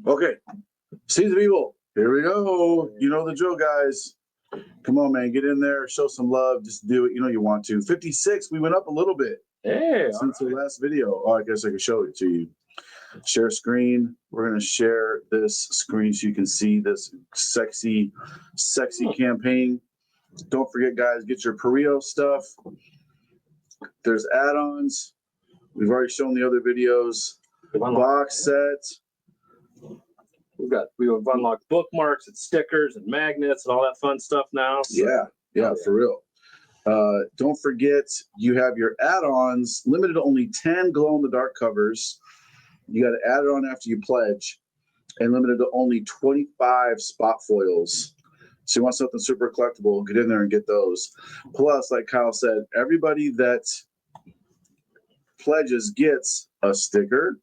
Okay. Seeds of Evil. Here we go. You know the drill, guys. Come on, man. Get in there. Show some love. Just do it. You know you want to. 56. We went up a little bit. Yeah. Since the last video. Oh, I guess I can show it to you. Share screen. We're going to share this screen so you can see this sexy campaign. Don't forget, guys, get your Perio stuff. There's add-ons. We've already shown the other videos. Box set. We've unlocked bookmarks and stickers and magnets and all that fun stuff now. So. Yeah, for real. Don't forget, you have your add-ons limited to only 10 glow-in-the-dark covers. You got to add it on after you pledge, and limited to only 25 spot foils. So you want something super collectible, get in there and get those. Plus, like Kyle said, everybody that pledges gets a sticker.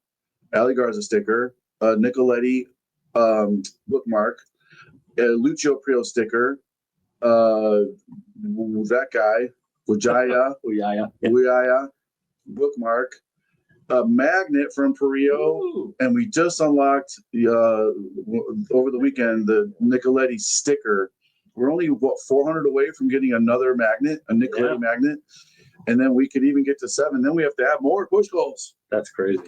Ali Garza sticker, a Nicoletti bookmark, a Lucio Prio sticker, that guy, Uyaya bookmark, a magnet from Perio, and we just unlocked over the weekend the Nicoletti sticker. We're only 400 away from getting another magnet, a Nicoletti magnet, and then we could even get to 7. Then we have to have more push goals. That's crazy,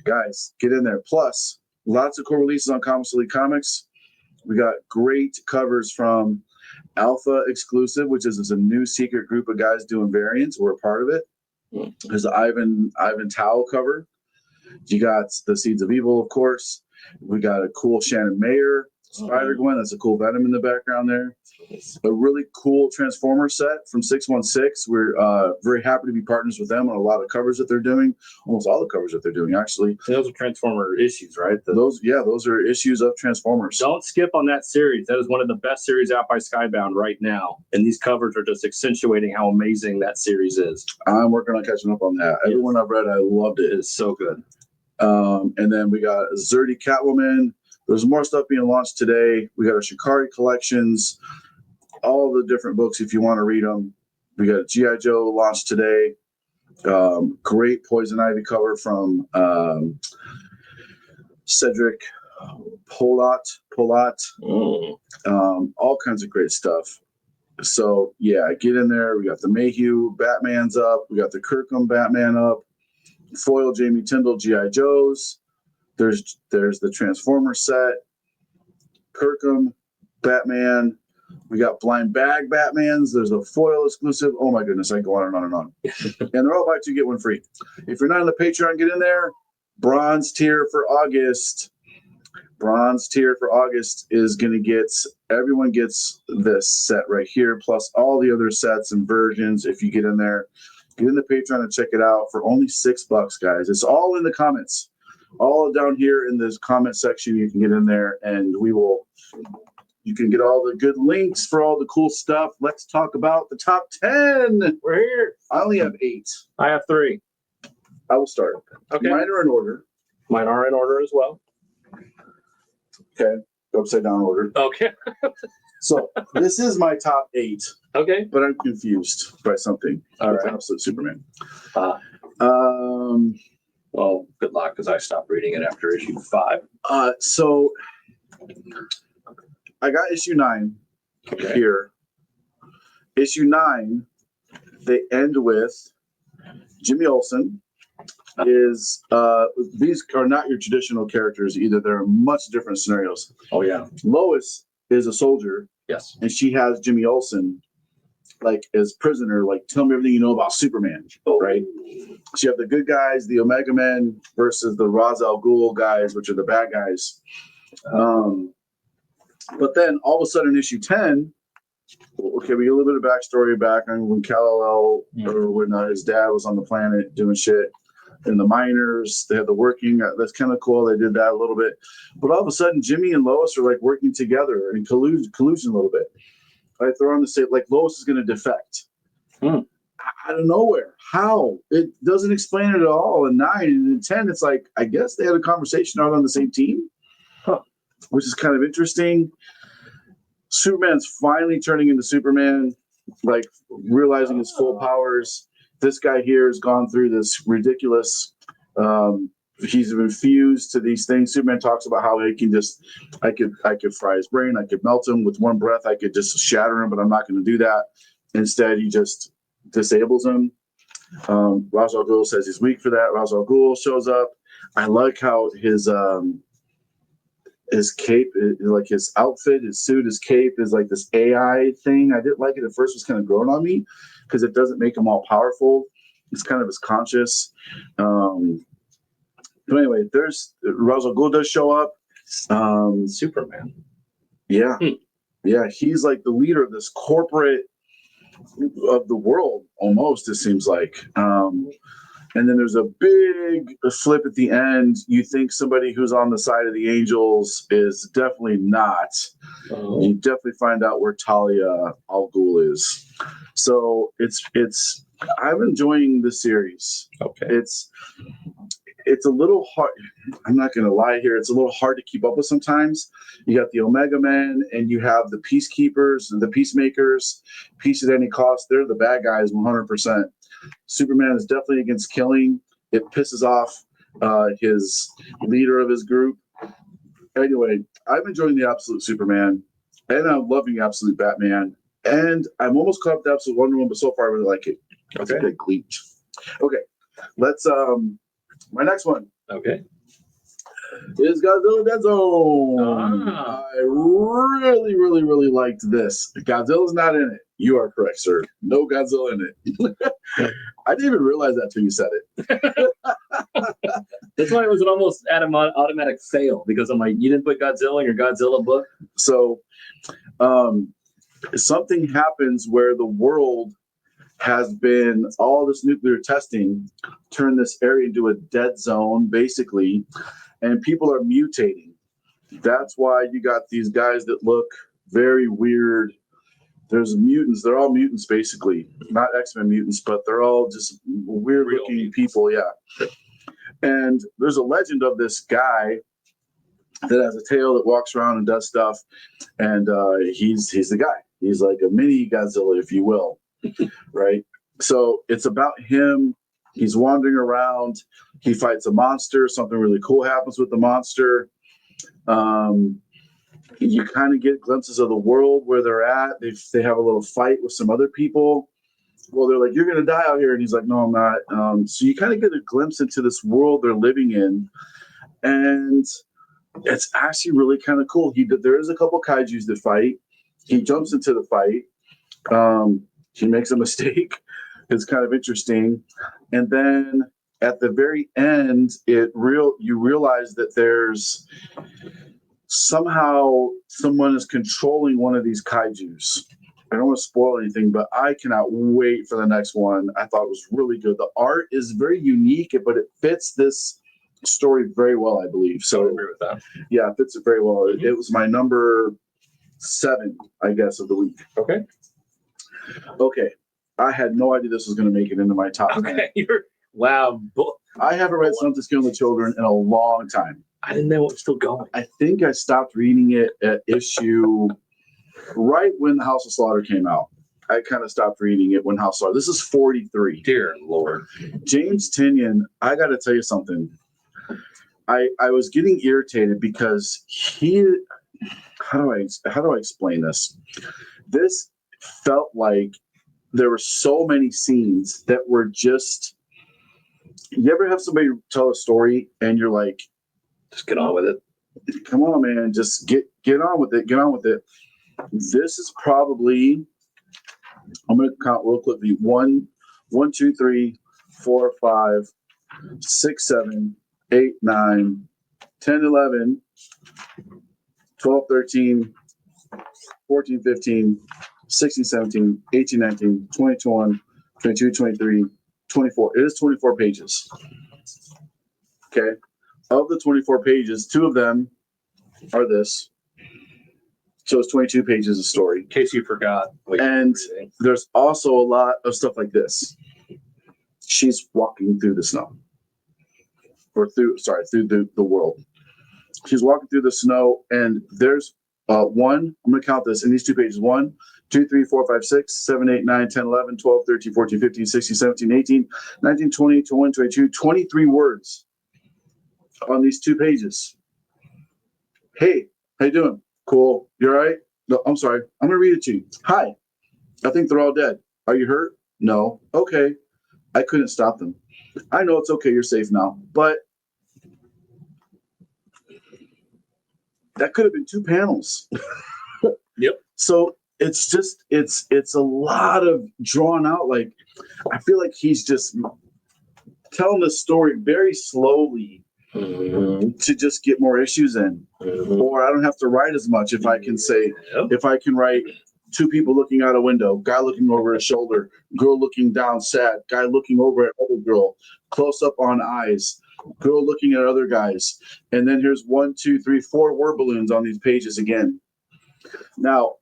guys. Get in there. Plus, lots of cool releases on Comics Elite Comics. We got great covers from Alpha Exclusive, which is a new secret group of guys doing variants. We're a part of it. There's the Ivan Tao cover. You got the Seeds of Evil, of course. We got a cool Shannon Mayer Spider-Gwen. That's a cool Venom in the background there. A really cool Transformer set from 616. We're very happy to be partners with them on a lot of covers that they're doing. Almost all the covers that they're doing, actually. Those are Transformer issues, right? Those are issues of Transformers. Don't skip on that series. That is one of the best series out by Skybound right now. And these covers are just accentuating how amazing that series is. I'm working on catching up on that. Yes. Everyone I've read, I loved it. It's so good. And then we got Zerdy Catwoman. There's more stuff being launched today. We got our Shikari collections, all the different books if you want to read them. We got a G.I. Joe launched today. Great Poison Ivy cover from Cedric Polat. All kinds of great stuff. So, yeah, get in there. We got the Mayhew Batman's up. We got the Kirkham Batman up. Foil Jamie Tyndall G.I. Joes. There's the Transformer set, Kirkham, Batman. We got blind bag Batmans. There's a foil exclusive. Oh my goodness, I can go on and on and on. And they're all buy 2 get 1 free. If you're not on the Patreon, get in there. Bronze tier for August. Bronze tier for August is going to get, everyone gets this set right here, plus all the other sets and versions. If you get in there, get in the Patreon and check it out for only $6, guys. It's all in the comments. All down here in this comment section, you can get in there and you can get all the good links for all the cool stuff. Let's talk about the top 10. We're here. I only have 8. I have 3. I will start. Okay. Mine are in order. Mine are in order as well. Okay. Upside down order. Okay. So this is my top 8. Okay. But I'm confused by something. All right. Absolute Superman. Well, good luck because I stopped reading it after issue 5. So I got issue 9 here. Issue 9, they end with Jimmy Olsen. These are not your traditional characters either. They're much different scenarios. Oh, yeah. Lois is a soldier. Yes. And she has Jimmy Olsen like as prisoner, like tell me everything you know about Superman, right? So you have the good guys, the Omega Men versus the Ra's al Ghul guys, which are the bad guys. But then all of a sudden, issue 10, okay, we get a little bit of backstory back on when Kal-El or when his dad was on the planet doing shit. And the miners, they had the working. That's kind of cool. They did that a little bit. But all of a sudden, Jimmy and Lois are like working together in collusion a little bit. Right? They're on the state, like Lois is going to defect. Out of nowhere. How? It doesn't explain it at all. In 9 and in 10, it's like, I guess they had a conversation out on the same team, which is kind of interesting. Superman's finally turning into Superman, like realizing his full powers. This guy here has gone through this ridiculous he's been fused to these things. Superman talks about how he can just, I could fry his brain, I could melt him with one breath, I could just shatter him, but I'm not going to do that. Instead, he just disables him. Ra's al Ghul says he's weak for that. Ra's al Ghul shows up. I like how his cape, like his outfit, his suit, his cape is like this AI thing. I didn't like it at first; it was kind of growing on me because it doesn't make him all powerful. It's kind of his conscious. But anyway, there's Ra's al Ghul does show up. Superman. Yeah, yeah, he's like the leader of this corporate of the world, almost. It seems like. And then there's a big flip at the end. You think somebody who's on the side of the Angels is definitely not. You definitely find out where Talia al Ghul is. So I'm enjoying the series. Okay. It's a little hard. I'm not going to lie here. It's a little hard to keep up with sometimes. You got the Omega Men and you have the Peacekeepers and the Peacemakers. Peace at any cost. They're the bad guys 100%. Superman is definitely against killing. It pisses off his leader of his group. Anyway, I'm enjoying the Absolute Superman, and I'm loving Absolute Batman, and I'm almost caught up to Absolute Wonder Woman, but so far I really like it. That's a good glitch. Okay, let's my next one. Okay. Is Godzilla Dead Zone. I really, really, really liked this. Godzilla's not in it. You are correct, sir. No Godzilla in it. I didn't even realize that till you said it. That's why it was an almost automatic fail, because I'm like, you didn't put Godzilla in your Godzilla book? So something happens where the world has been, all this nuclear testing turned this area into a dead zone, basically, and people are mutating. That's why you got these guys that look very weird. There's mutants. They're all mutants, basically. Not X-Men mutants, but they're all just weird-looking people, yeah. And there's a legend of this guy that has a tail that walks around and does stuff, and he's the guy. He's like a mini Godzilla, if you will, right? So it's about him. He's wandering around. He fights a monster. Something really cool happens with the monster. You kind of get glimpses of the world where they're at. They have a little fight with some other people. Well, they're like, "You're going to die out here," and he's like, "No, I'm not." So you kind of get a glimpse into this world they're living in, and it's actually really kind of cool. There is a couple kaijus that fight. He jumps into the fight. He makes a mistake. It's kind of interesting, and then at the very end, you realize that there's somehow someone is controlling one of these kaijus. I don't want to spoil anything, but I cannot wait for the next one. I thought it was really good. The art is very unique, but it fits this story very well, I believe. So I agree with that. Yeah, it fits it very well. It was my number 7, I guess, of the week. Okay. I had no idea this was going to make it into my top 10. Wow. I haven't read Something to Kill the Children in a long time. I didn't know it was still going. I think I stopped reading it at issue right when the House of Slaughter came out. I kind of stopped reading it when House of Slaughter. This is 43. Dear Lord. James Tynion, I got to tell you something. I was getting irritated because how do I explain this? This felt like there were so many scenes that were just. You ever have somebody tell a story and you're like, just get on with it. Come on, man, just get on with it. Get on with it. This is probably. I'm going to count real quickly. 1, 2, 3, 4, 5, 6, 7, 8, 9, 10, 11, 12, 13, 14, 15, 16, 17, 18, 19, 20, 21, 22, 23, 24. It is 24 pages. Okay. Of the 24 pages, 2 of them are this. So it's 22 pages of story. In case you forgot. And there's also a lot of stuff like this. She's walking through the snow. Or through the world. She's walking through the snow, and there's one, I'm going to count this in these 2 pages. 1, 2, 3, 4, 5, 6, 7, 8, 9, 10, 11, 12, 13, 14, 15, 16, 17, 18, 19, 20, 21, 22, 23 words on these 2 pages. Hey, how you doing? Cool. You all right? No, I'm sorry. I'm going to read it to you. Hi. I think they're all dead. Are you hurt? No. Okay. I couldn't stop them. I know it's okay. You're safe now. But that could have been 2 panels. Yep. So it's just, it's a lot of drawn out. Like, I feel like he's just telling the story very slowly to just get more issues in. Or I don't have to write as much if I can say, if I can write 2 people looking out a window, guy looking over his shoulder, girl looking down sad, guy looking over at other girl, close up on eyes, girl looking at other guys. And then here's 1, 2, 3, 4 word balloons on these pages again. Now,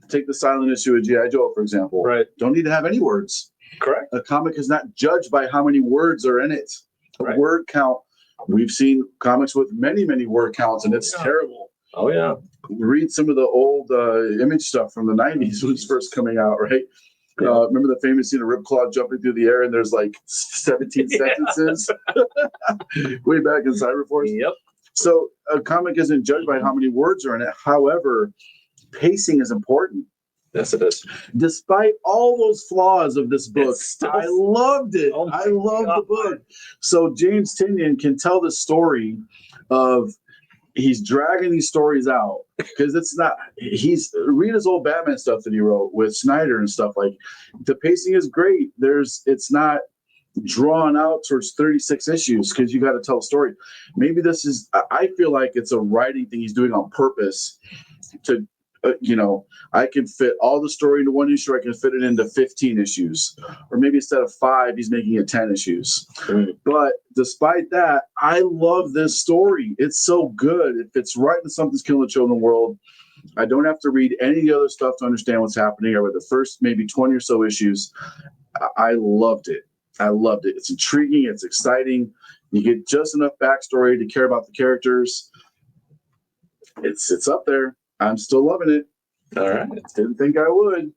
take the silent issue of G.I. Joe, for example. Right. Don't need to have any words. Correct. A comic is not judged by how many words are in it. Right. Word count. We've seen comics with many, many word counts, and it's terrible. Oh, yeah. Read some of the old Image stuff from the 90s when it's first coming out, right? Yeah. Remember the famous scene of Ripclaw jumping through the air and there's like 17 sentences way back in Cyberforce? Yep. So a comic isn't judged by how many words are in it. However, pacing is important. Yes, it is. Despite all those flaws of this book, I loved it. Oh I loved the book. So James Tynion can tell the story of he's dragging these stories out because it's not, he's read his old Batman stuff that he wrote with Snyder and stuff. Like, the pacing is great. It's not drawn out towards 36 issues because you got to tell a story. Maybe this is, I feel like it's a writing thing he's doing on purpose to, I can fit all the story into 1 issue. I can fit it into 15 issues, or maybe instead of 5, he's making it 10 issues. But despite that, I love this story. It's so good. It fits right into Something's Killing the Children world. I don't have to read any of the other stuff to understand what's happening. I read the first maybe 20 or so issues. I loved it. I loved it. It's intriguing. It's exciting. You get just enough backstory to care about the characters. It's up there. I'm still loving it. All right. Didn't think I would.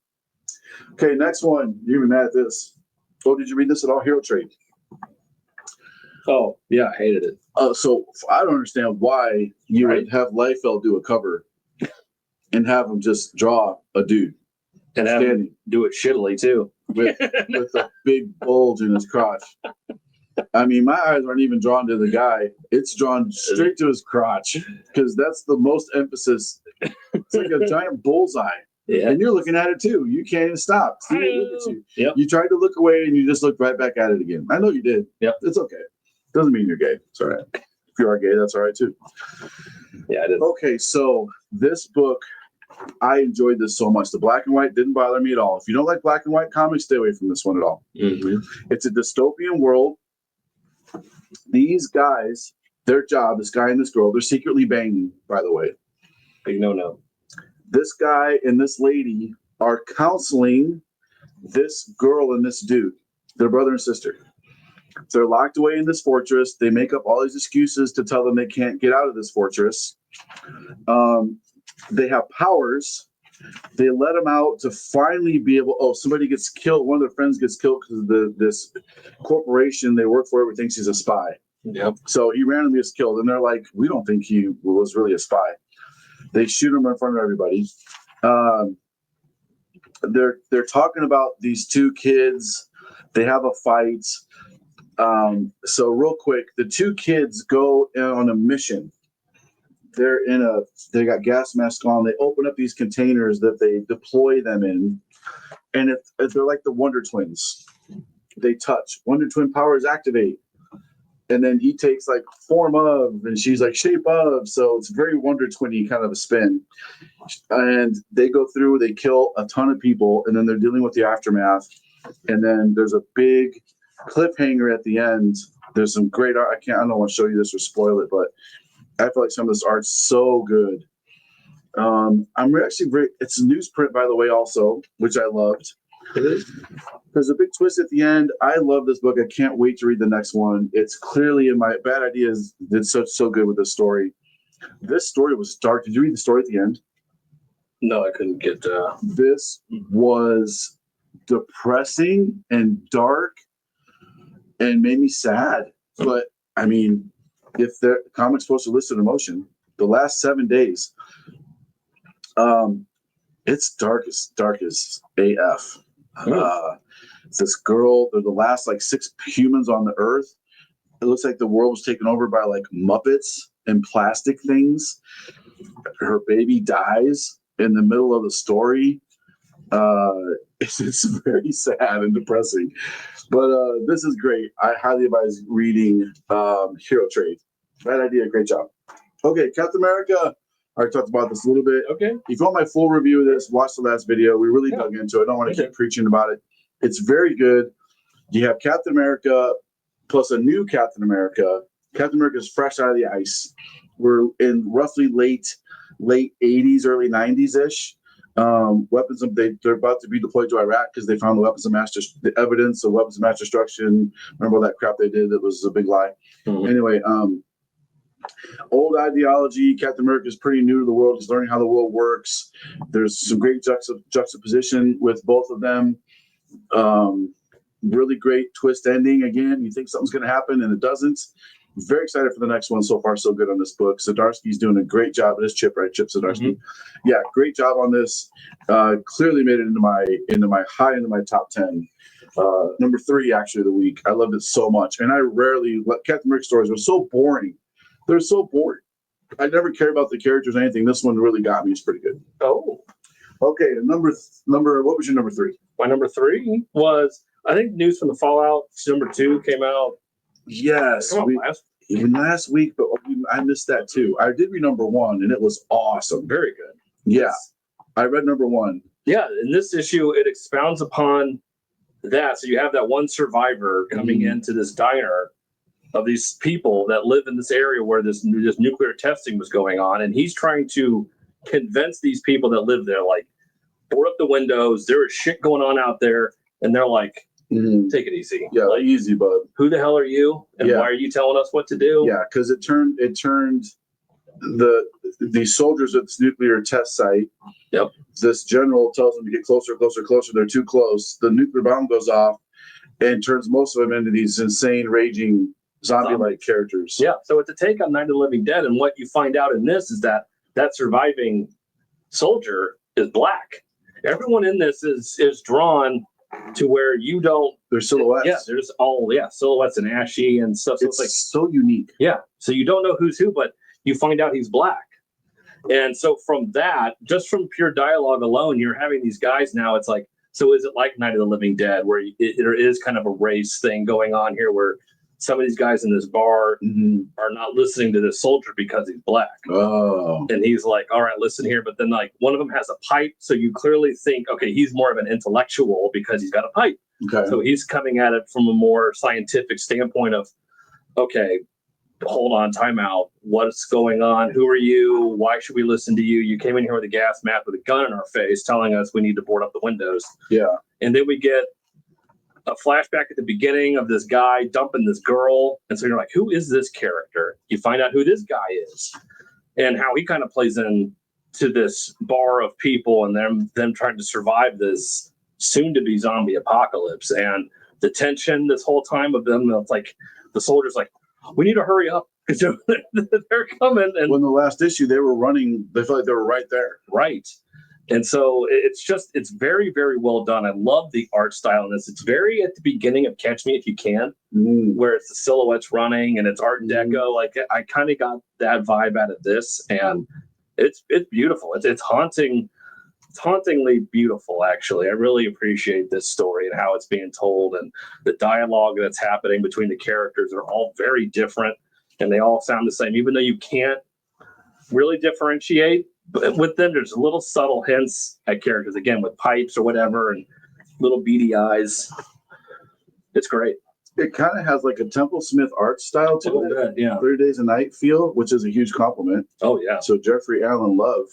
Okay, next one. You're even mad at this. Oh, did you read this at all? Hero Trade. Oh, yeah, I hated it. So I don't understand why you would have Liefeld do a cover and have him just draw a dude and have him do it shittily too, with a big bulge in his crotch. I mean, my eyes aren't even drawn to the guy. It's drawn straight to his crotch because that's the most emphasis. It's like a giant bullseye. Yeah. And you're looking at it too. You can't even stop. See, look at you. Yep. You tried to look away and you just looked right back at it again. I know you did. Yep. It's okay. Doesn't mean you're gay. It's all right. If you are gay, that's all right too. Yeah, it is. Okay, so this book, I enjoyed this so much. The black and white didn't bother me at all. If you don't like black and white comics, stay away from this one at all. Mm-hmm. It's a dystopian world. These guys, their job, this guy and this girl, they're secretly banging, by the way. Big no. This guy and this lady are counseling this girl and this dude, their brother and sister. They're locked away in this fortress. They make up all these excuses to tell them they can't get out of this fortress. They have powers. They let them out to finally be able, somebody gets killed. One of their friends gets killed because this corporation they work for thinks he's a spy. Yep. So he randomly gets killed. And they're like, we don't think he was really a spy. They shoot him in front of everybody. They're talking about these 2 kids. They have a fight. So real quick, the 2 kids go on a mission. They got gas masks on. They open up these containers that they deploy them in. And they're like the Wonder Twins. They touch. Wonder Twin powers activate. And then he takes like form of, and she's like shape of. So it's very Wonder Twin-y kind of a spin. And they go through, they kill a ton of people, and then they're dealing with the aftermath. And then there's a big cliffhanger at the end. There's some great art. I don't want to show you this or spoil it, but I feel like some of this art's so good. I'm actually it's a newsprint, by the way, also, which I loved. It is. There's a big twist at the end. I love this book. I can't wait to read the next one. It's clearly in my bad ideas. Did so good with this story. This story was dark. Did you read the story at the end? No, I couldn't get. This was depressing and dark and made me sad. But I mean, if their comics supposed to listed in motion, the last 7 days, it's dark as AF. This girl, they're the last like 6 humans on the earth. It looks like the world was taken over by like Muppets and plastic things. Her baby dies in the middle of the story. It's very sad and depressing, but this is great. I highly advise reading Hero Trade. Bad idea, great job. Okay, Captain America. I already talked about this a little bit. Okay. If you want my full review of this, watch the last video. We really dug into it. I don't want to keep preaching about it. It's very good. You have Captain America plus a new Captain America. Captain America is fresh out of the ice. We're in roughly late 80s, early 90s-ish. Weapons they're about to be deployed to Iraq because they found the evidence of weapons of mass destruction. Remember all that crap they did that was a big lie. Mm-hmm. Anyway, old ideology. Captain America is pretty new to the world. He's learning how the world works. There's some great juxtaposition with both of them. Really great twist ending. Again, you think something's going to happen and it doesn't. Very excited for the next one. So far, so good on this book. Zdarsky's doing a great job. It is Chip, right? Chip Zdarsky. Mm-hmm. Yeah, great job on this. Clearly made it into my top 10. Number 3 actually of the week. I loved it so much, and I rarely Captain America stories are so boring. They're so boring. I never cared about the characters or anything. This one really got me. It's pretty good. Oh, okay. Number. What was your number 3? My number 3 was, I think, news from the Fallout. Number 2 came out. Yes, last week, but I missed that too. I did read number 1, and it was awesome. Very good. Yeah, I read number 1. Yeah, in this issue, it expounds upon that. So you have that one survivor coming into this diner of these people that live in this area where this nuclear testing was going on, and he's trying to convince these people that live there, like, board up the windows. There is shit going on out there, and they're like, take it easy. Yeah, like, easy, bud. Who the hell are you? And why are you telling us what to do? Yeah, because it turned the soldiers at this nuclear test site. Yep. This general tells them to get closer. They're too close. The nuclear bomb goes off and turns most of them into these insane, raging zombie-like characters. Yeah. So it's a take on Night of the Living Dead, and what you find out in this is that surviving soldier is black. Everyone in this is drawn to where you don't. There's silhouettes. Yeah, there's silhouettes and ashy and stuff. So it's like so unique. Yeah. So you don't know who's who, but you find out he's black. And so from that, just from pure dialogue alone, you're having these guys now. It's like, so is it like Night of the Living Dead, where there is kind of a race thing going on here, where some of these guys in this bar are not listening to this soldier because he's black. Oh. And he's like, all right, listen here. But then, like, one of them has a pipe. So you clearly think, okay, he's more of an intellectual because he's got a pipe. Okay. So he's coming at it from a more scientific standpoint of, okay, hold on, time out. What's going on? Who are you? Why should we listen to you? You came in here with a gas mask with a gun in our face telling us we need to board up the windows. Yeah. And then we get a flashback at the beginning of this guy dumping this girl. And so you're like, who is this character? You find out who this guy is and how he kind of plays in to this bar of people and them trying to survive this soon-to-be zombie apocalypse. And the tension this whole time of them, it's like the soldiers like, we need to hurry up because they're coming. And when the last issue, they were running, they felt like they were right there. Right. And so it's very, very well done. I love the art style in this. It's very at the beginning of Catch Me If You Can, where it's the silhouettes running and it's Art Deco. Like, I kind of got that vibe out of this, and it's beautiful. It's haunting. It's hauntingly beautiful, actually. I really appreciate this story and how it's being told, and the dialogue that's happening between the characters are all very different, and they all sound the same, even though you can't really differentiate. But with them, there's little subtle hints at characters, again, with pipes or whatever, and little beady eyes. It's great. It kind of has like a Temple Smith art style to it. Good, yeah. 30 Days a Night feel, which is a huge compliment. Oh, yeah. So Jeffrey Allen Love.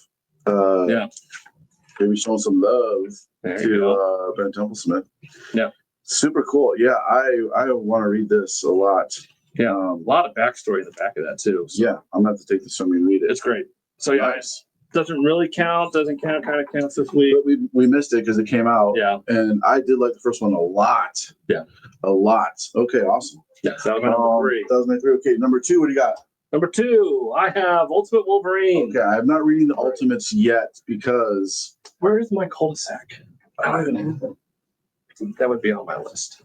Maybe showing some love to Ben Temple Smith. Yeah. Super cool. Yeah, I want to read this a lot. Yeah. A lot of backstory in the back of that, too. So. Yeah, I'm going to have to take this from you and read it. It's great. So, yeah. Nice. Doesn't really count, kind of counts this week. But we missed it because it came out. Yeah. And I did like the first one a lot. Yeah. A lot. Okay, awesome. Yeah, so that was my number 3. That was my 3. Okay, number 2, what do you got? Number 2, I have Ultimate Wolverine. Okay, I'm not reading the Ultimates yet because Where is my Culdesac? I don't even know. That would be on my list.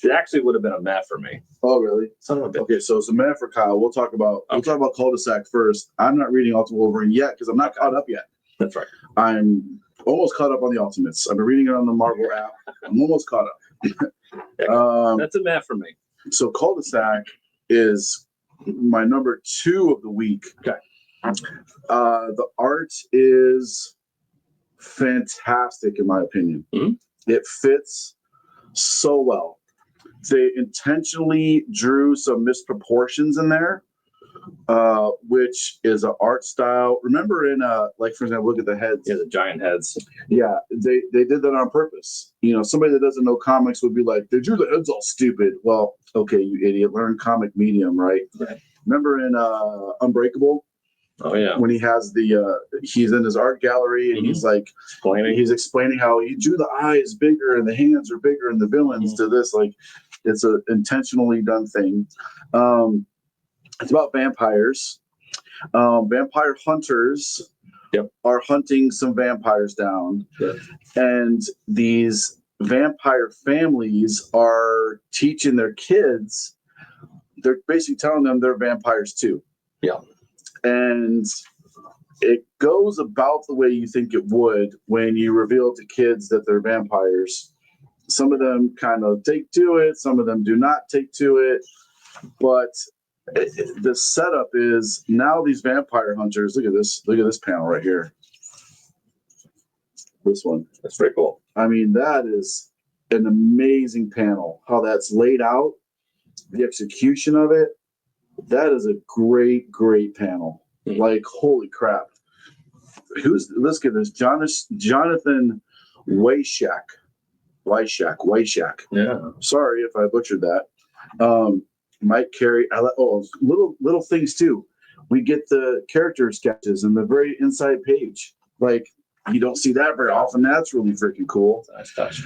It actually would have been a meh for me. Oh, really? Son of a bitch. Okay, so it's a man for Kyle. We'll talk about Culdesac first. I'm not reading Ultimate Wolverine yet because I'm not caught up yet. That's right. I'm almost caught up on the Ultimates. I've been reading it on the Marvel app. I'm almost caught up. That's a meh for me. So Culdesac is my number 2 of the week. Okay. The art is fantastic in my opinion. Mm-hmm. It fits so well. They intentionally drew some misproportions in there, which is an art style. Remember in like for example, look at the heads. Yeah, the giant heads. Yeah, they did that on purpose. You know, somebody that doesn't know comics would be like, they drew the heads all stupid. Well, okay, you idiot, learn comic medium, right? Right. Remember in Unbreakable? Oh yeah. When he has he's in his art gallery and he's like explaining how he drew the eyes bigger and the hands are bigger and the villains to this, like it's a intentionally done thing. It's about vampires. Vampire hunters are hunting some vampires down. Yep. And these vampire families are teaching their kids, they're basically telling them they're vampires too. Yeah. And it goes about the way you think it would when you reveal to kids that they're vampires. Some of them kind of take to it, some of them do not take to it. But the setup is now these vampire hunters, look at this panel right here. This one. That's pretty cool. I mean, that is an amazing panel. How that's laid out, the execution of it. That is a great, great panel. Mm-hmm. Like, holy crap. Let's get this. Jonathan Wyshak. Yeah. Sorry if I butchered that. Mike Carey. Little things too. We get the character sketches in the very inside page. Like, you don't see that very often. That's really freaking cool. Nice touch.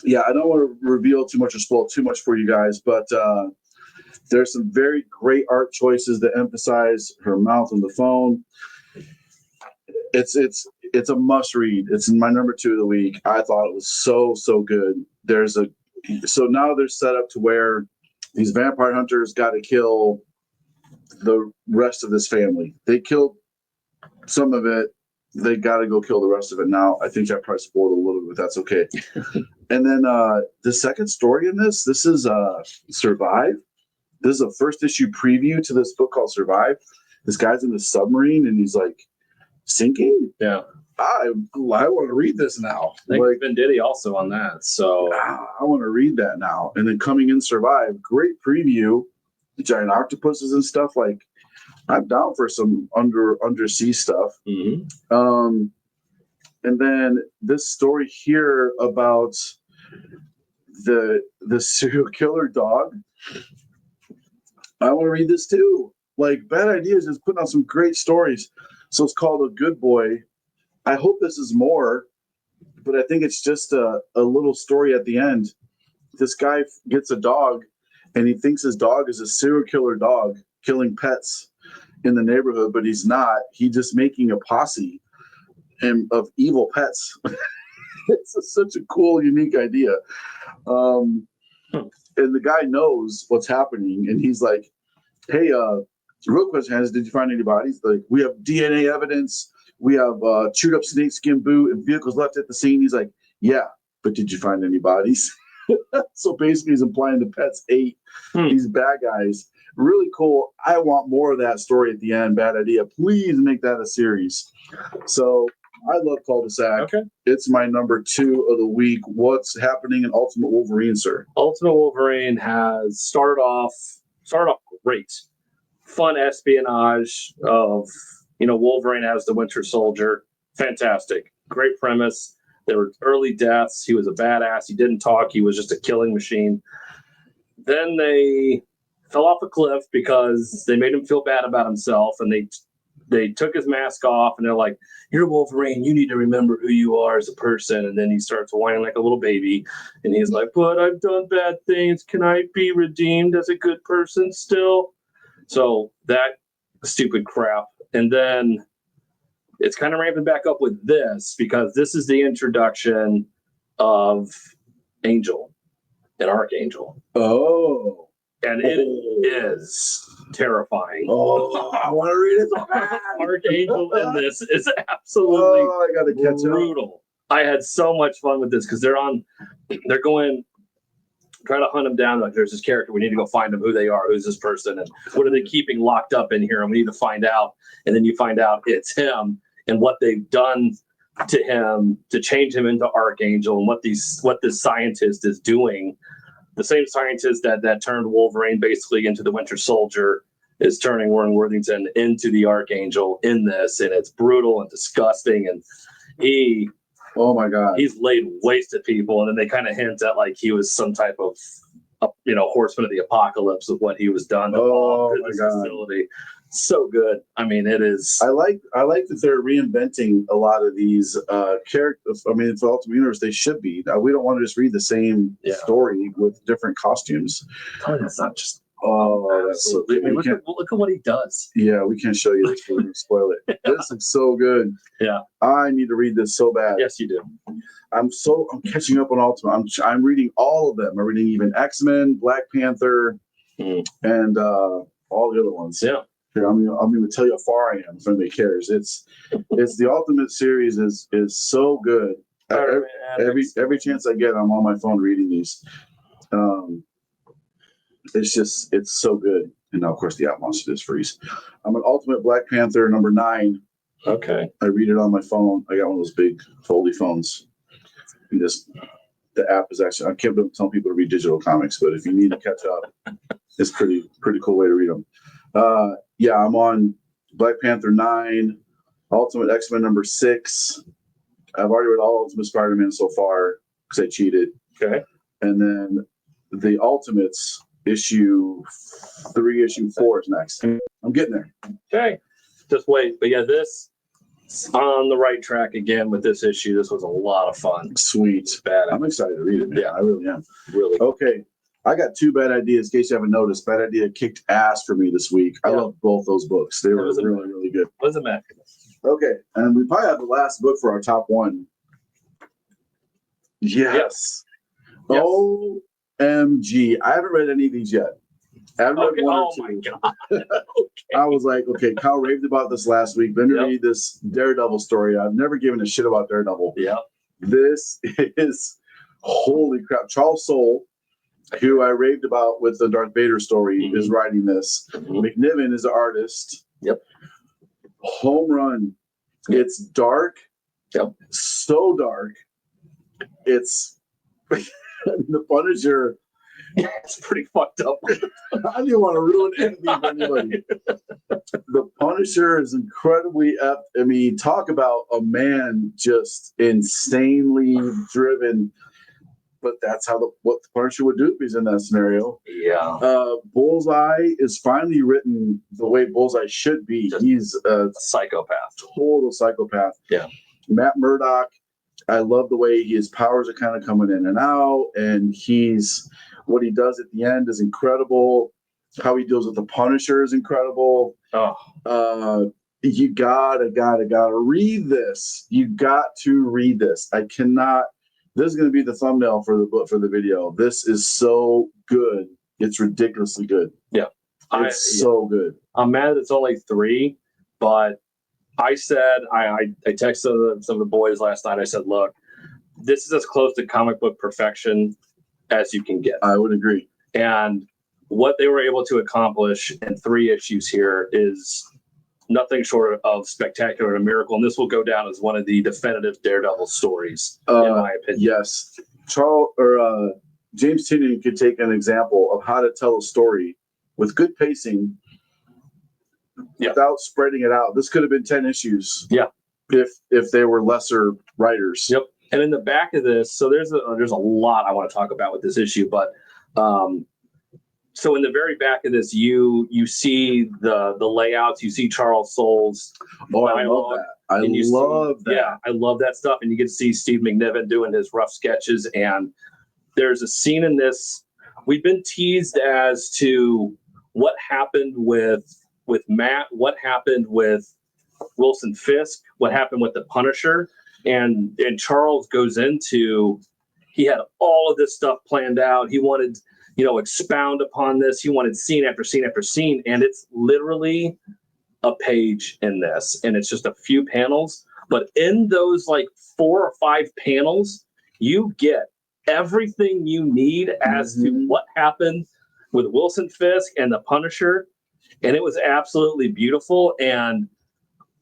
Yeah, I don't want to reveal too much or spoil too much for you guys, but there's some very great art choices that emphasize her mouth on the phone. It's a must read. It's my number 2 of the week. I thought it was so good. So now they're set up to where these vampire hunters got to kill the rest of this family. They killed some of it. They got to go kill the rest of it now. I think I probably spoiled a little bit, but that's okay. And then the second story in this is Survive. This is a first issue preview to this book called Survive. This guy's in the submarine and he's like sinking. Yeah. I want to read this now. I think Venditti also on that. So I want to read that now. And then Coming in Survive, great preview. Giant octopuses and stuff. Like, I'm down for some undersea stuff. Mm-hmm. And then this story here about the serial killer dog. I want to read this too. Like, Bad Ideas is putting out some great stories. So it's called A Good Boy. I hope this is more, but I think it's just a little story at the end. This guy gets a dog, and he thinks his dog is a serial killer dog killing pets in the neighborhood, but he's not. He's just making a posse of evil pets. It's such a cool, unique idea. And the guy knows what's happening, and he's like, hey, real question is, did you find any bodies? Like, we have DNA evidence. We have chewed up snakeskin boot and vehicles left at the scene. He's like, yeah, but did you find any bodies? So basically he's implying the pets ate these bad guys. Really cool. I want more of that story at the end. Bad Idea. Please make that a series. So I love Culdesac. Okay. It's my number 2 of the week. What's happening in Ultimate Wolverine, sir? Ultimate Wolverine has started off great. Fun espionage of, Wolverine as the Winter Soldier. Fantastic. Great premise. There were early deaths. He was a badass. He didn't talk. He was just a killing machine. Then they fell off a cliff because they made him feel bad about himself, and they took his mask off, and they're like, you're Wolverine. You need to remember who you are as a person. And then he starts whining like a little baby, and he's like, but I've done bad things. Can I be redeemed as a good person still? So that stupid crap. And then it's kind of ramping back up with this because this is the introduction of Angel, an Archangel. Oh. And it is terrifying. Oh, I want to read it so bad. Archangel in this is absolutely I gotta catch brutal. I had so much fun with this because they're going try to hunt him down. Like, there's this character, we need to go find him, who they are, who's this person, and what are they keeping locked up in here, and we need to find out. And then you find out it's him and what they've done to him to change him into Archangel, and what this scientist is doing. The same scientist that turned Wolverine basically into the Winter Soldier is turning Warren Worthington into the Archangel in this, and it's brutal and disgusting. And oh my God, he's laid waste to people, and then they kind of hint at like he was some type of horseman of the apocalypse with what he was done to all my this God. facility. So good. I mean, it is. I like that they're reinventing a lot of these characters. I mean, for Ultimate Universe, they should be. We don't want to just read the same story with different costumes. Tell me that's not just. Oh, that's so good. I mean, look at what he does. Yeah, we can't show you this. We're going to spoil it. This is so good. Yeah, I need to read this so bad. Yes, you do. I'm catching up on Ultimate. I'm reading all of them. I'm reading even X-Men, Black Panther, and all the other ones. Yeah. Here, I'm going to tell you how far I am if anybody cares. It's the Ultimate series is so good. Every chance I get, I'm on my phone reading these. It's so good. And now, of course, the app wants to just freeze. I'm an Ultimate Black Panther number 9. Okay. I read it on my phone. I got one of those big foldy phones. And the app is actually, I can't tell people to read digital comics, but if you need to catch up, it's pretty cool way to read them. I'm on Black Panther 9, Ultimate X-Men number 6. I've already read all Ultimate Spider-Man so far because I cheated. Okay. And then the Ultimates issue 3, issue 4 is next. I'm getting there. Okay. Just wait. But yeah, this on the right track again with this issue. This was a lot of fun. Sweet. Bad. I'm excited to read it. Man. Yeah, I really am. Really. Okay. I got 2 bad ideas. In case you haven't noticed, Bad Idea kicked ass for me this week. I love both those books. They were really, really good. Wasn't bad. Okay. And we probably have the last book for our top 1. Yes. OMG. I haven't read any of these yet. I haven't read one or 2. My God. Okay. I was like, okay, Kyle raved about this last week. Let me read this Daredevil story. I've never given a shit about Daredevil. Yeah. This is, holy crap. Charles Soule, who I raved about with the Darth Vader story, is writing this. McNiven is the artist. Yep. Home run. It's dark. Yep. So dark. It's the Punisher. It's pretty fucked up. I didn't want to ruin anything for anybody. The Punisher is incredibly up. I mean, talk about a man just insanely driven. But that's what the Punisher would do if he's in that scenario. Yeah. Bullseye is finally written the way Bullseye should be. He's a psychopath. Total psychopath. Yeah. Matt Murdock, I love the way his powers are kind of coming in and out, and what he does at the end is incredible. How he deals with the Punisher is incredible. Oh. You gotta read this. You got to read this. I cannot. This is going to be the thumbnail for the book, for the video. This is so good. It's ridiculously good. Yeah. It's so good. I'm mad it's only 3, but I said, I texted some of the boys last night. I said, look, this is as close to comic book perfection as you can get. I would agree. And what they were able to accomplish in 3 issues here is nothing short of spectacular and a miracle. And this will go down as one of the definitive Daredevil stories, in my opinion. Yes. James Tynion could take an example of how to tell a story with good pacing without spreading it out. This could have been 10 issues. Yeah. If they were lesser writers. Yep. And in the back of this, so there's a lot I want to talk about with this issue, but so in the very back of this, you see the layouts, you see Charles Soule's dialogue. I love that. Yeah, I love that stuff. And you get to see Steve McNiven doing his rough sketches. And there's a scene in this. We've been teased as to what happened with Matt, what happened with Wilson Fisk, what happened with the Punisher, and Charles goes into, he had all of this stuff planned out. He wanted, expound upon this. He wanted scene after scene after scene, and it's literally a page in this, and it's just a few panels. But in those like 4 or 5 panels, you get everything you need as to what happened with Wilson Fisk and the Punisher, and it was absolutely beautiful. And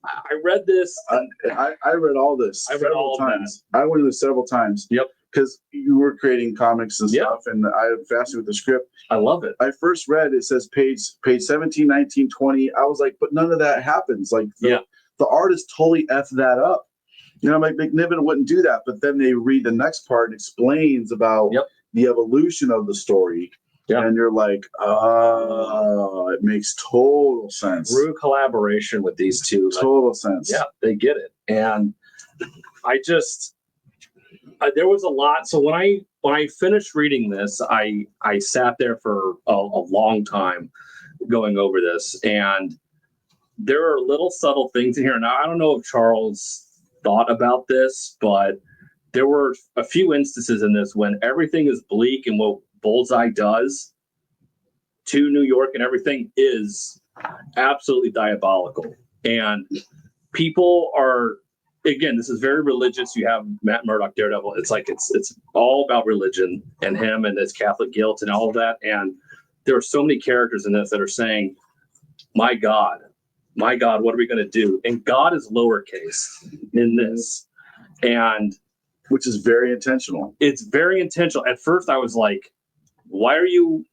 I read this. I read all this. I read all times. I went to this several times. Yep. Because you were creating comics and stuff, and I am fascinated with the script. I love it. I first read, it says page 17, 19, 20. I was like, but none of that happens. Like the artist totally effed that up. Like McNiven wouldn't do that. But then they read the next part and explains about the evolution of the story. Yep. And you're like, oh, it makes total sense. Through collaboration with these two. Total sense. Yeah, they get it. And I just... there was a lot. So when I finished reading this, I sat there for a long time going over this, and there are little subtle things in here. Now, I don't know if Charles thought about this, but there were a few instances in this when everything is bleak, and what Bullseye does to New York and everything is absolutely diabolical. And people are, again, this is very religious. You have Matt Murdock, Daredevil. It's like it's all about religion and him and his Catholic guilt and all of that. And there are so many characters in this that are saying, my God, what are we going to do? And God is lowercase in this. And which is very intentional. It's very intentional. At first I was like, why are you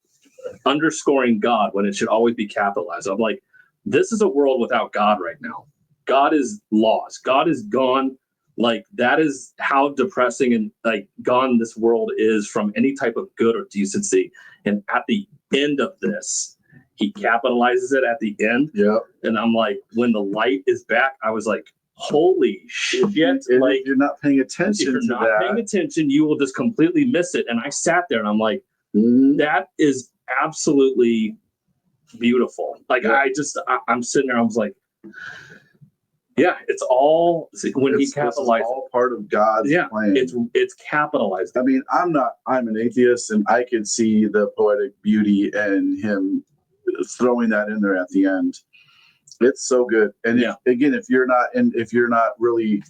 underscoring God when it should always be capitalized? I'm like, this is a world without God right now. God is lost. God is gone. Like, that is how depressing and like gone this world is from any type of good or decency. And at the end of this, he capitalizes it at the end. Yeah. And I'm like, when the light is back, I was like, holy shit. Like, if you're not paying attention if you're not paying attention, you will just completely miss it. And I sat there and I'm like, that is absolutely beautiful. Like, I'm sitting there, I was like, yeah, it's all when he capitalized. It's all part of God's plan. It's capitalized. I mean, I'm an atheist, and I could see the poetic beauty and him throwing that in there at the end. It's so good. And if you're not really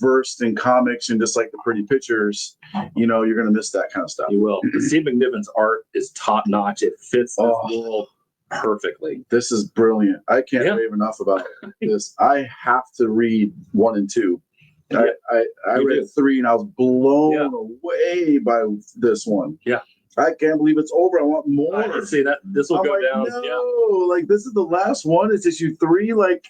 versed in comics and just like the pretty pictures, you're gonna miss that kind of stuff. You will. Steve McNiven's art is top notch. It fits the world perfectly. This is brilliant. I can't rave enough about this. I have to read 1 and 2. I read 3 and I was blown away by this one. Yeah. I can't believe it's over. I want more. I can see that. This will go down. No, like this is the last one. It's issue 3. Like,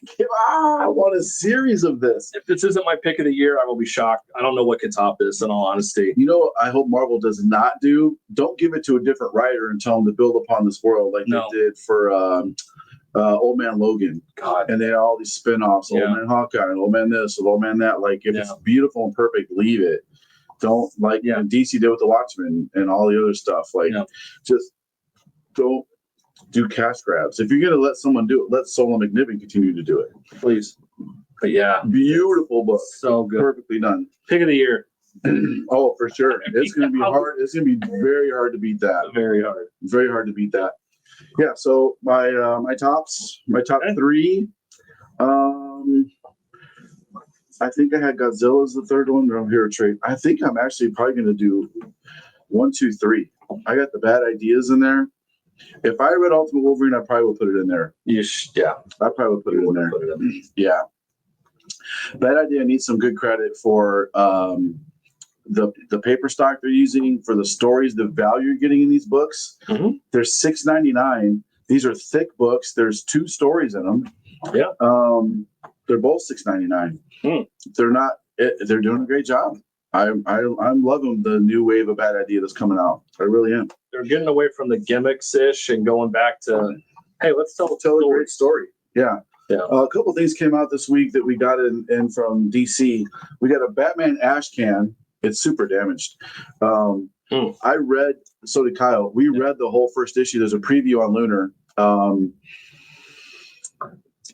I want a series of this. If this isn't my pick of the year, I will be shocked. I don't know what could top this, in all honesty. I hope Marvel does not do. Don't give it to a different writer and tell them to build upon this world like they did for Old Man Logan. God. And they had all these spinoffs, Old Man Hawkeye, and Old Man this, and Old Man that. Like, if it's beautiful and perfect, leave it. Don't DC did with the Watchmen and all the other stuff. Like, just don't do cash grabs. If you're gonna let someone do it, let Solon McNiven continue to do it, please. But beautiful book, so good, perfectly done. Pick of the year. Oh, for sure. It's gonna be hard. It's gonna be very hard to beat that. Very hard to beat that. Yeah. So my top 3. I think I had Godzilla as the third one. I'm here to trade. I think I'm actually probably going to do 1, 2, 3. I got the Bad Ideas in there. If I read Ultimate Wolverine, I probably would put it in there. Yeah. I probably would put it in there. Yeah. Bad Idea needs some good credit for the paper stock they're using, for the stories, the value you're getting in these books. Mm-hmm. They're $6.99. These are thick books. There's 2 stories in them. Yeah. They're both $6.99. They're doing a great job. I'm loving the new wave of Bad Idea that's coming out. I really am. They're getting away from the gimmicks ish and going back to, hey, let's tell a great story. Yeah. A couple things came out this week that we got in from DC. We got a Batman ash can. It's super damaged. I read, so did Kyle. We read the whole first issue. There's a preview on Lunar.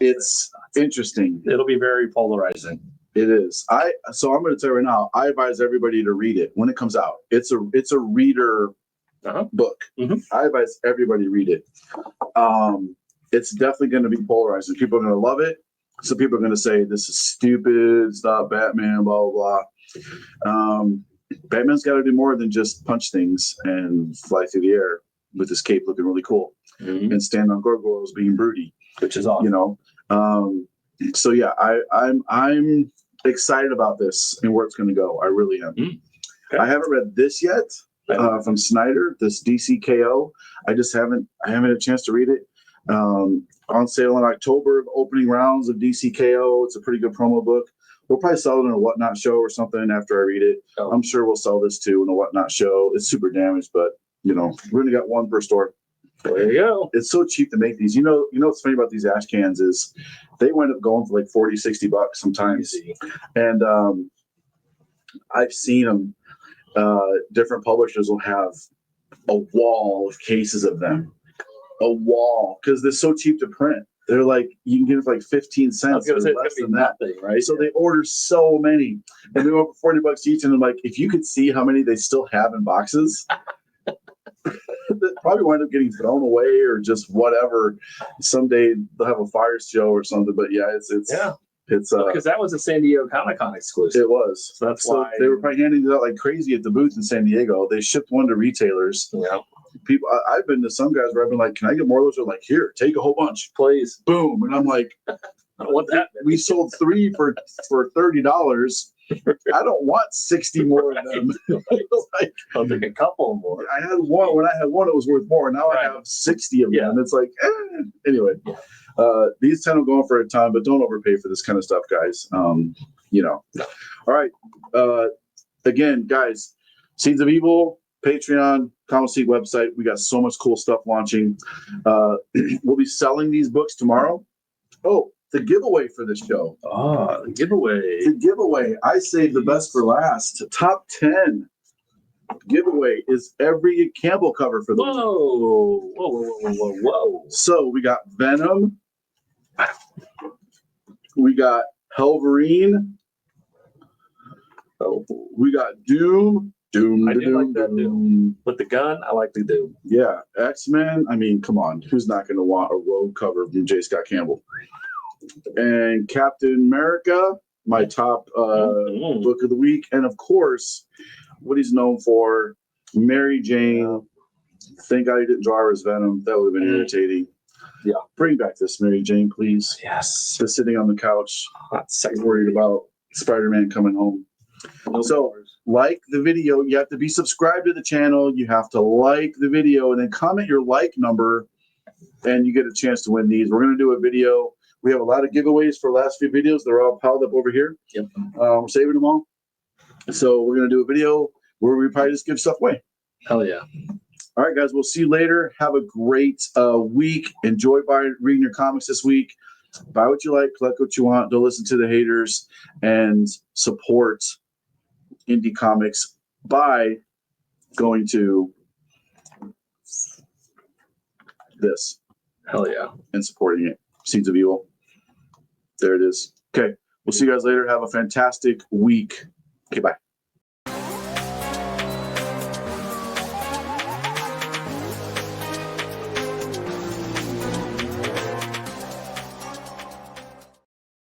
It's interesting. It'll be very polarizing. It is. So I'm going to tell you right now, I advise everybody to read it when it comes out. It's a reader book. Mm-hmm. I advise everybody read it. It's definitely going to be polarizing. People are going to love it. Some people are going to say this is stupid. It's not Batman. Blah blah blah. Batman's got to do more than just punch things and fly through the air with his cape looking really cool and stand on gargoyles being broody, which is awesome. You know. So yeah, I'm excited about this and where it's going to go. I really am. Okay. I haven't read this yet from Snyder, this DCKO. I haven't had a chance to read it. On sale in October, opening rounds of DCKO. It's a pretty good promo book. We'll probably sell it in a Whatnot show or something after I read it. Oh. I'm sure we'll sell this too in a Whatnot show. It's super damaged, but we only got one per store. There you go. It's so cheap to make these. You know what's funny about these ash cans is they wind up going for like $40-$60 sometimes. Easy. And I've seen them. Different publishers will have a wall of cases of them. A wall, because they're so cheap to print. They're like, you can get it for like 15 cents or less than that, right? So they order so many, and they go for $40 each. And I'm like, if you could see how many they still have in boxes, that probably wind up getting thrown away or just whatever. Someday they'll have a fire show or something. But yeah, it's because that was a San Diego Comic-Con exclusive. It was. So that's why they were probably handing it out like crazy at the booth in San Diego. They shipped one to retailers. Yeah. People, I've been to some guys where I've been like, can I get more of those? They're like, here, take a whole bunch, please. Boom. And I'm like, I want that. We sold 3 for $30. I don't want 60 more of them. Like, I'll take a couple more. I had one. When I had one, it was worth more. Now I have 60 of them. It's like, anyway. These 10 will go on for a time, but don't overpay for this kind of stuff, guys. All right. Again, guys, Seeds of Evil, Patreon, Comic Seed website. We got so much cool stuff launching. We'll be selling these books tomorrow. Oh, the giveaway for the show. The giveaway. The giveaway. I saved the best for last. Top 10 giveaway is every Campbell cover for the Whoa. So we got Venom. We got Wolverine. We got Doom. I do like that Doom. With the gun, I like the Doom. Yeah. X-Men. I mean, come on. Who's not going to want a rogue cover from J. Scott Campbell? And Captain America, my top book of the week. And of course, what he's known for, Mary Jane. Thank God he didn't draw her as Venom. That would have been irritating. Yeah. Bring back this Mary Jane, please. Yes. Just sitting on the couch, worried about Spider-Man coming home. So, like the video. You have to be subscribed to the channel. You have to like the video and then comment your like number, and you get a chance to win these. We're going to do a video. We have a lot of giveaways for the last few videos. They're all piled up over here. Yep. We're saving them all. So we're going to do a video where we probably just give stuff away. Hell yeah. All right, guys. We'll see you later. Have a great week. Enjoy reading your comics this week. Buy what you like. Collect what you want. Don't listen to the haters. And support indie comics by going to this. Hell yeah. And supporting it. Seeds of Evil. There it is. Okay. We'll see you guys later. Have a fantastic week. Okay, bye.